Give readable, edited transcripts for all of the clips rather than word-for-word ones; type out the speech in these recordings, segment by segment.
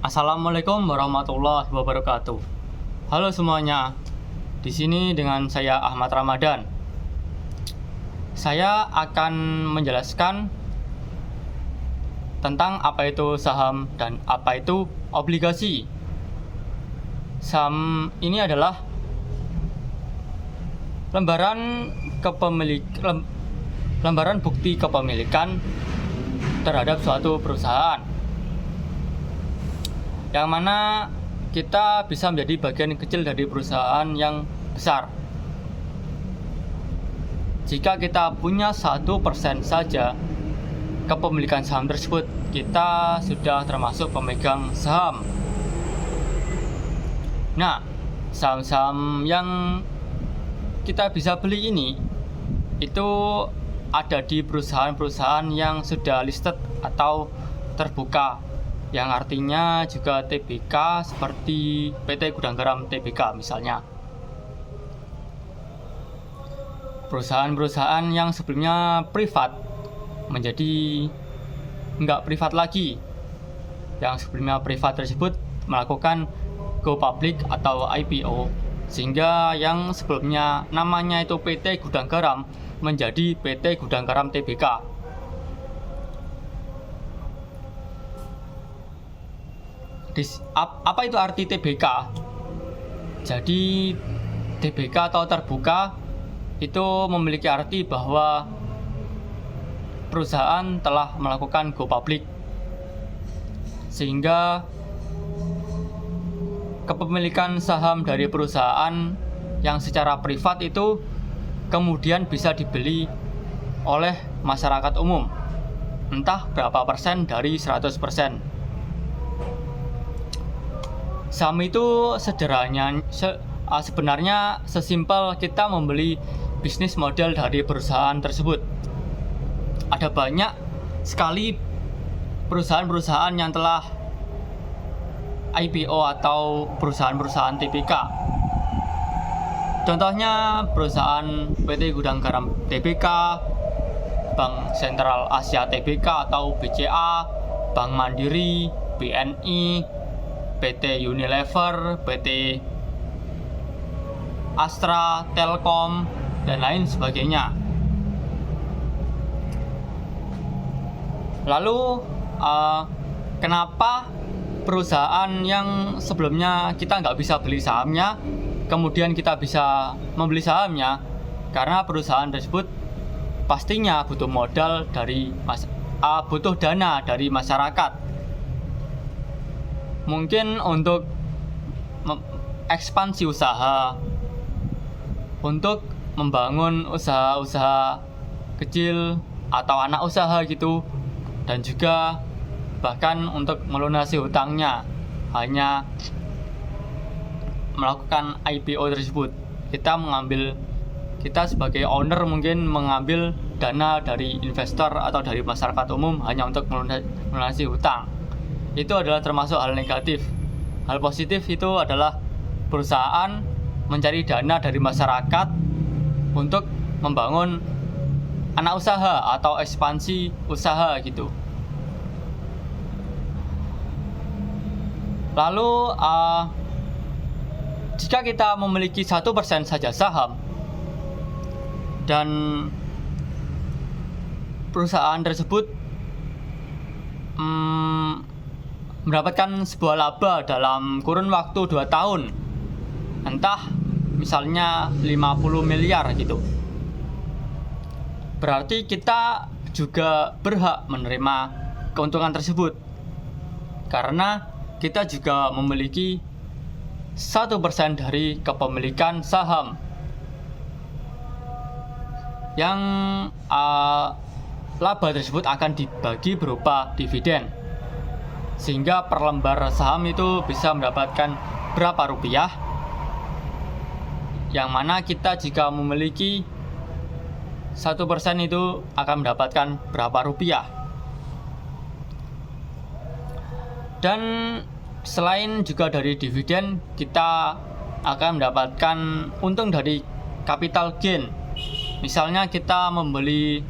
Assalamualaikum warahmatullahi wabarakatuh. Halo semuanya. Di sini dengan saya Ahmad Ramadan. Saya akan menjelaskan tentang apa itu saham dan apa itu obligasi. Saham ini adalah lembaran bukti kepemilikan terhadap suatu perusahaan, yang mana kita bisa menjadi bagian kecil dari perusahaan yang besar. Jika kita punya 1% saja kepemilikan saham tersebut, kita sudah termasuk pemegang saham. Nah, saham-saham yang kita bisa beli ini itu ada di perusahaan-perusahaan yang sudah listed atau terbuka, yang artinya juga TBK seperti PT Gudang Garam TBK misalnya. Perusahaan-perusahaan yang sebelumnya privat menjadi nggak privat lagi. Yang sebelumnya privat tersebut melakukan go public atau IPO, sehingga yang sebelumnya namanya itu PT Gudang Garam menjadi PT Gudang Garam TBK. Apa itu arti TBK? Jadi TBK atau terbuka itu memiliki arti bahwa perusahaan telah melakukan go public, sehingga kepemilikan saham dari perusahaan yang secara privat itu kemudian bisa dibeli oleh masyarakat umum, entah berapa persen dari 100%. Saham itu sebenarnya sesimpel kita membeli bisnis model dari perusahaan tersebut. Ada banyak sekali perusahaan-perusahaan yang telah IPO atau perusahaan-perusahaan TBK. Contohnya perusahaan PT Gudang Garam TBK, Bank Sentral Asia TBK atau BCA, Bank Mandiri, BNI, PT Unilever, PT Astra, Telkom, dan lain sebagainya. Lalu kenapa perusahaan yang sebelumnya kita nggak bisa beli sahamnya, kemudian kita bisa membeli sahamnya? Karena perusahaan tersebut pastinya butuh modal butuh dana dari masyarakat. Mungkin untuk ekspansi usaha, untuk membangun usaha-usaha kecil atau anak usaha gitu, dan juga bahkan untuk melunasi hutangnya hanya melakukan IPO tersebut. Kita sebagai owner mungkin mengambil dana dari investor atau dari masyarakat umum hanya untuk melunasi hutang. Itu adalah termasuk hal negatif. Hal positif itu adalah perusahaan mencari dana dari masyarakat untuk membangun anak usaha atau ekspansi usaha gitu. Lalu jika kita memiliki 1% saja saham dan perusahaan tersebut mendapatkan sebuah laba dalam kurun waktu 2 tahun, entah misalnya 50 miliar gitu, berarti kita juga berhak menerima keuntungan tersebut, karena kita juga memiliki 1% dari kepemilikan saham yang laba tersebut akan dibagi berupa dividen, sehingga per lembar saham itu bisa mendapatkan berapa rupiah, yang mana kita jika memiliki 1% itu akan mendapatkan berapa rupiah. Dan selain juga dari dividen, kita akan mendapatkan untung dari capital gain. Misalnya kita membeli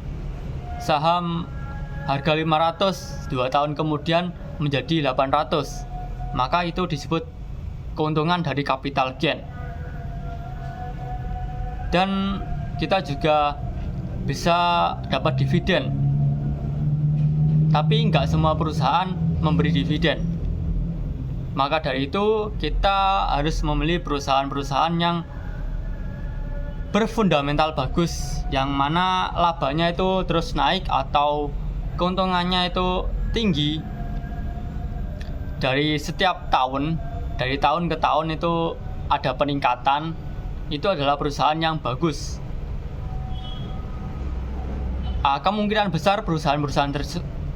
saham harga 500, 2 tahun kemudian menjadi 800. maka itu disebut keuntungan dari capital gain. Dan kita juga bisa dapat dividen, tapi nggak semua perusahaan memberi dividen. Maka dari itu kita harus memilih perusahaan-perusahaan yang berfundamental bagus, yang mana labanya itu terus naik atau keuntungannya itu tinggi dari setiap tahun, dari tahun ke tahun itu ada peningkatan. Itu adalah perusahaan yang bagus. Kemungkinan besar perusahaan-perusahaan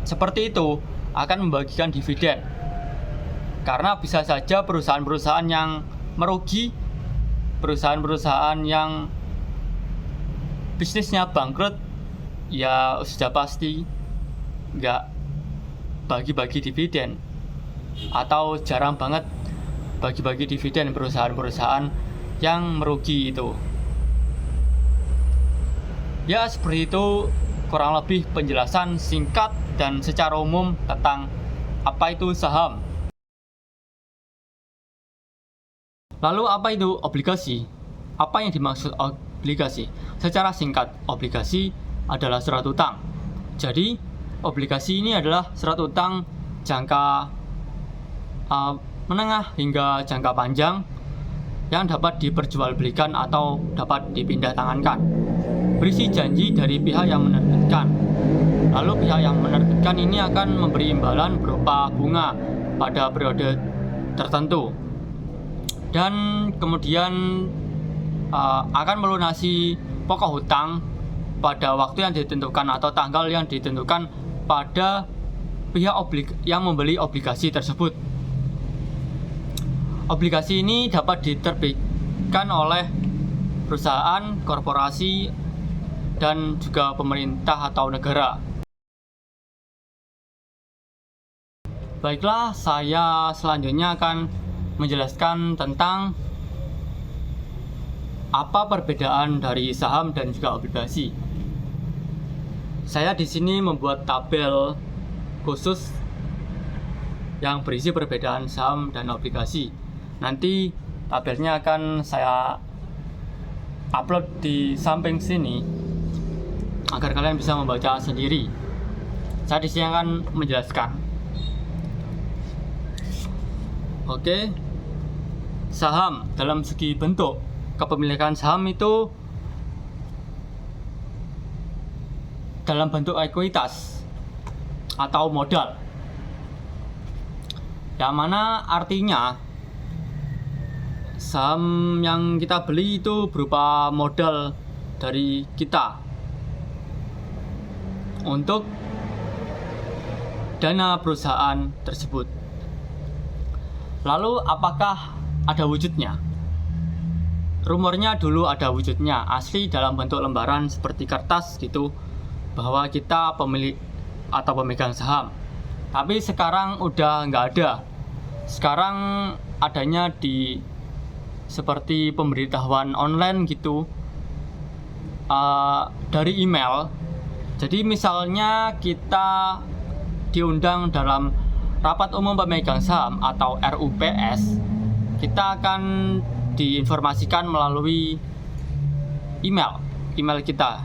seperti itu akan membagikan dividen, karena bisa saja perusahaan-perusahaan yang merugi, perusahaan-perusahaan yang bisnisnya bangkrut, ya sudah pasti nggak bagi-bagi dividen, atau jarang banget bagi-bagi dividen perusahaan-perusahaan yang merugi itu. Ya seperti itu kurang lebih penjelasan singkat dan secara umum tentang apa itu saham. Lalu apa itu obligasi? Apa yang dimaksud obligasi? Secara singkat, obligasi adalah surat utang. Jadi, obligasi ini adalah surat utang jangka menengah hingga jangka panjang yang dapat diperjualbelikan atau dapat dipindah tangankan. Berisi janji dari pihak yang menerbitkan. Lalu pihak yang menerbitkan ini akan memberi imbalan berupa bunga pada periode tertentu, dan kemudian akan melunasi pokok hutang pada waktu yang ditentukan atau tanggal yang ditentukan pada pihak yang membeli obligasi tersebut. Obligasi ini dapat diterbitkan oleh perusahaan, korporasi, dan juga pemerintah atau negara. Baiklah, saya selanjutnya akan menjelaskan tentang apa perbedaan dari saham dan juga obligasi. Saya di sini membuat tabel khusus yang berisi perbedaan saham dan obligasi. Nanti tabelnya akan saya upload di samping sini agar kalian bisa membaca sendiri. Saya di sini akan menjelaskan. Oke, saham dalam segi bentuk kepemilikan saham itu dalam bentuk ekuitas atau modal, yang mana artinya saham yang kita beli itu berupa modal dari kita untuk dana perusahaan tersebut. Lalu apakah ada wujudnya? Rumornya dulu ada wujudnya, asli dalam bentuk lembaran seperti kertas gitu, bahwa kita pemilik atau pemegang saham. Tapi sekarang udah nggak ada. Sekarang adanya di seperti pemberitahuan online gitu, dari email. Jadi misalnya kita diundang dalam rapat umum pemegang saham atau RUPS, kita akan diinformasikan melalui email kita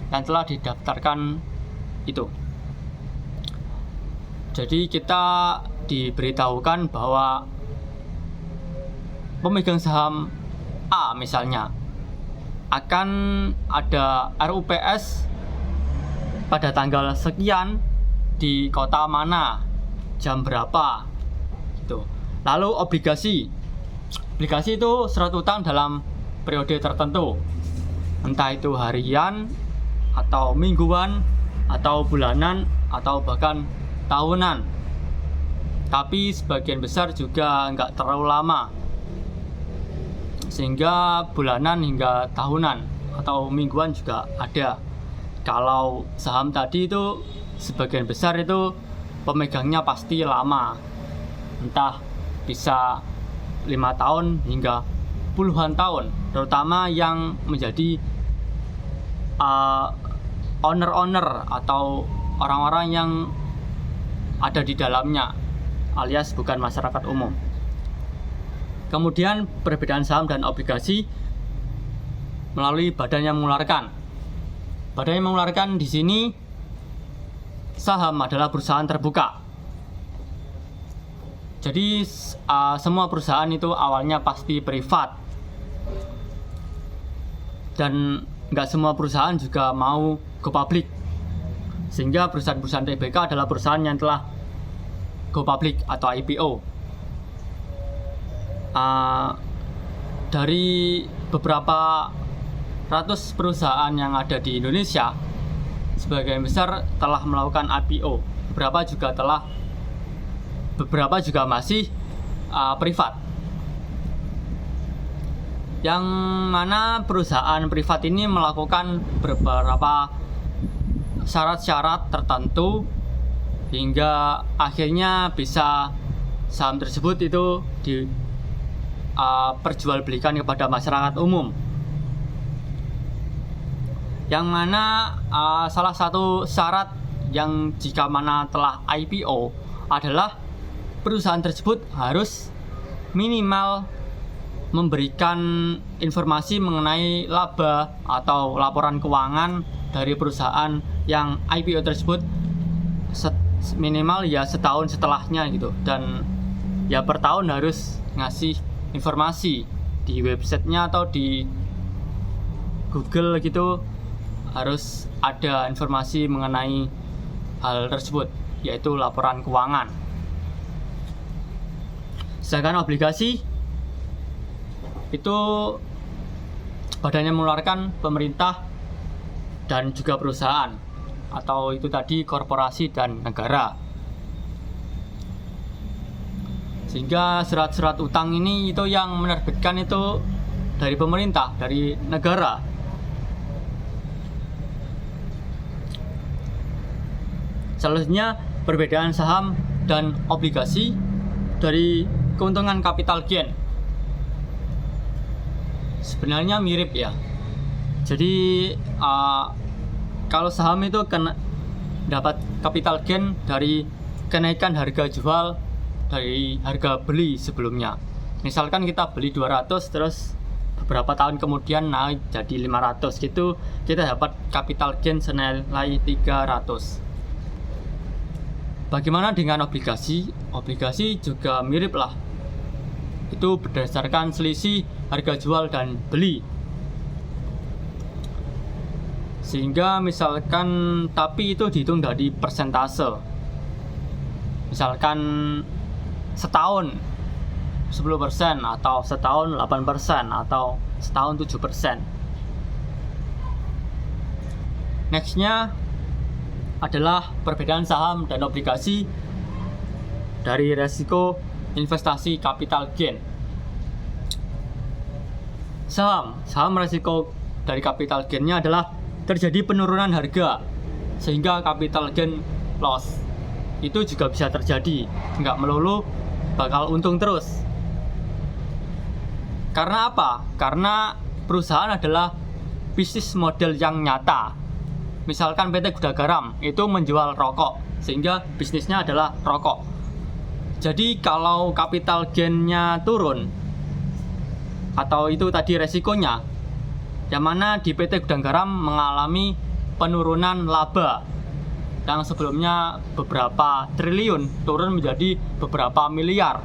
yang telah didaftarkan itu. Jadi kita diberitahukan bahwa pemegang saham A misalnya akan ada RUPS pada tanggal sekian di kota mana, jam berapa gitu. Lalu obligasi itu surat utang dalam periode tertentu, entah itu harian atau mingguan atau bulanan atau bahkan tahunan. Tapi sebagian besar juga nggak terlalu lama, sehingga bulanan hingga tahunan atau mingguan juga ada. Kalau saham tadi itu sebagian besar itu pemegangnya pasti lama, entah bisa 5 tahun hingga puluhan tahun, terutama yang menjadi owner atau orang-orang yang ada di dalamnya alias bukan masyarakat umum. Kemudian perbedaan saham dan obligasi melalui badan yang mengeluarkan. Badan yang mengeluarkan di sini, saham adalah perusahaan terbuka. Jadi semua perusahaan itu awalnya pasti privat, dan nggak semua perusahaan juga mau go public. Sehingga perusahaan-perusahaan TBK adalah perusahaan yang telah go public atau IPO. Dari beberapa ratus perusahaan yang ada di Indonesia, sebagian besar telah melakukan IPO. Beberapa juga masih privat. Yang mana perusahaan privat ini melakukan beberapa syarat-syarat tertentu hingga akhirnya bisa saham tersebut itu diperjualbelikan kepada masyarakat umum. Yang mana salah satu syarat yang jika mana telah IPO adalah perusahaan tersebut harus minimal memberikan informasi mengenai laba atau laporan keuangan dari perusahaan yang IPO tersebut minimal ya setahun setelahnya gitu, dan ya per tahun harus ngasih informasi di websitenya atau di Google gitu, harus ada informasi mengenai hal tersebut, yaitu laporan keuangan. Sedangkan obligasi itu badannya mengeluarkan pemerintah dan juga perusahaan, atau itu tadi korporasi dan negara. Sehingga surat-surat utang ini itu yang menerbitkan itu dari pemerintah, dari negara. Selanjutnya perbedaan saham dan obligasi dari keuntungan capital gain. Sebenarnya mirip ya. Jadi kalau saham itu dapat capital gain dari kenaikan harga jual dari harga beli sebelumnya. Misalkan kita beli 200 terus beberapa tahun kemudian naik jadi 500 gitu, kita dapat capital gain senilai 300. Bagaimana dengan obligasi? Obligasi juga mirip lah. Itu berdasarkan selisih harga jual dan beli. Sehingga misalkan, tapi itu dihitung dari persentase. Misalkan setahun 10% atau setahun 8% atau setahun 7%. Nextnya adalah perbedaan saham dan obligasi dari resiko investasi capital gain. Saham resiko dari capital gain-nya adalah terjadi penurunan harga sehingga capital gain loss. Itu juga bisa terjadi, nggak melulu bakal untung terus. Karena apa? Karena perusahaan adalah bisnis model yang nyata. Misalkan PT Gudang Garam itu menjual rokok, sehingga bisnisnya adalah rokok. Jadi kalau capital gain-nya turun, atau itu tadi resikonya, yang mana di PT Gudang Garam mengalami penurunan laba yang sebelumnya beberapa triliun turun menjadi beberapa miliar.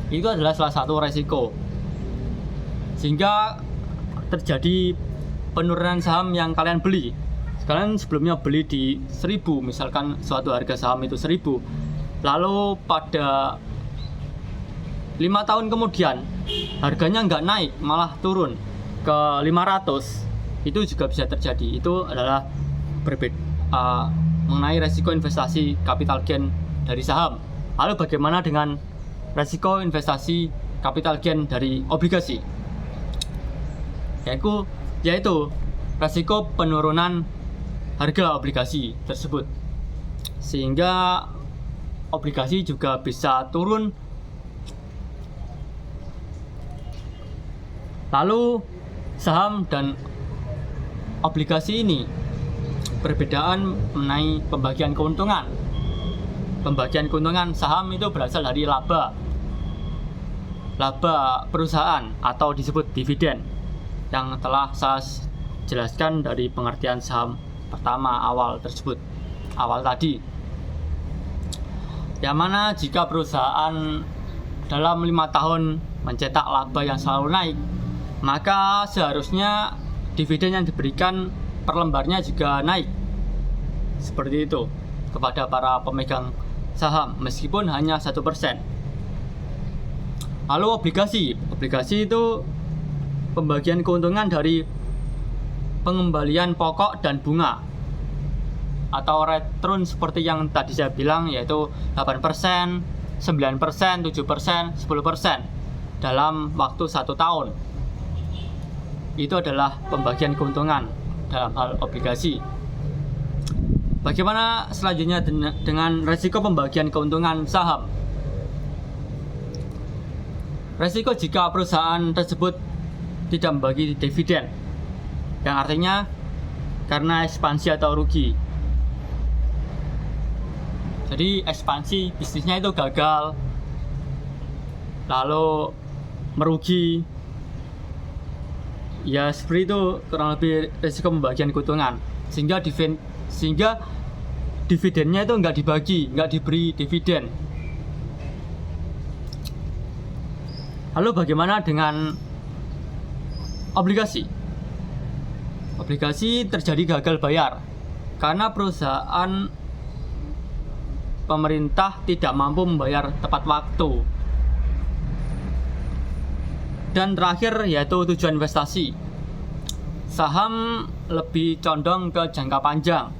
Itu adalah salah satu resiko, sehingga terjadi penurunan saham yang kalian beli. Kalian sebelumnya beli di 1000, misalkan suatu harga saham itu 1000, lalu pada 5 tahun kemudian harganya nggak naik, malah turun ke 500. Itu juga bisa terjadi. Itu adalah mengenai resiko investasi capital gain dari saham. Lalu bagaimana dengan resiko investasi capital gain dari obligasi? Yaitu resiko penurunan harga obligasi tersebut, sehingga obligasi juga bisa turun. Lalu saham dan obligasi ini perbedaan mengenai pembagian keuntungan. pembagian keuntungan saham itu berasal dari laba perusahaan atau disebut dividen yang telah saya jelaskan dari pengertian saham pertama awal tadi. Yang mana jika perusahaan dalam 5 tahun mencetak laba yang selalu naik, maka seharusnya dividen yang diberikan per lembarnya juga naik. Seperti itu kepada para pemegang saham meskipun hanya 1%. Lalu obligasi itu pembagian keuntungan dari pengembalian pokok dan bunga atau return seperti yang tadi saya bilang, yaitu 8%, 9%, 7%, 10% dalam waktu 1 tahun. Itu adalah pembagian keuntungan dalam hal obligasi. Bagaimana selanjutnya dengan resiko pembagian keuntungan saham? Resiko jika perusahaan tersebut tidak membagi dividen, yang artinya karena ekspansi atau rugi. Jadi ekspansi bisnisnya itu gagal, lalu merugi, ya seperti itu kurang lebih resiko pembagian keuntungan, sehingga dividennya itu nggak diberi dividen. Lalu bagaimana dengan obligasi? Obligasi terjadi gagal bayar karena perusahaan pemerintah tidak mampu membayar tepat waktu. Dan terakhir yaitu tujuan investasi. Saham lebih condong ke jangka panjang,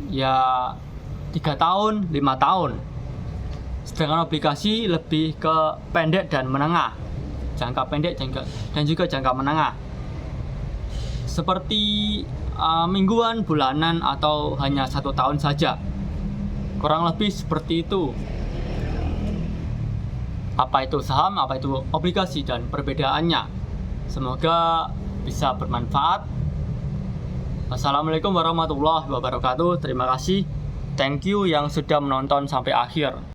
ya 3 tahun, 5 tahun. Sedangkan obligasi lebih ke pendek dan menengah, jangka pendek dan juga jangka menengah, seperti mingguan, bulanan, atau hanya 1 tahun saja. Kurang lebih seperti itu. Apa itu saham, apa itu obligasi, dan perbedaannya. Semoga bisa bermanfaat. Assalamualaikum warahmatullahi wabarakatuh. Terima kasih. Thank you yang sudah menonton sampai akhir.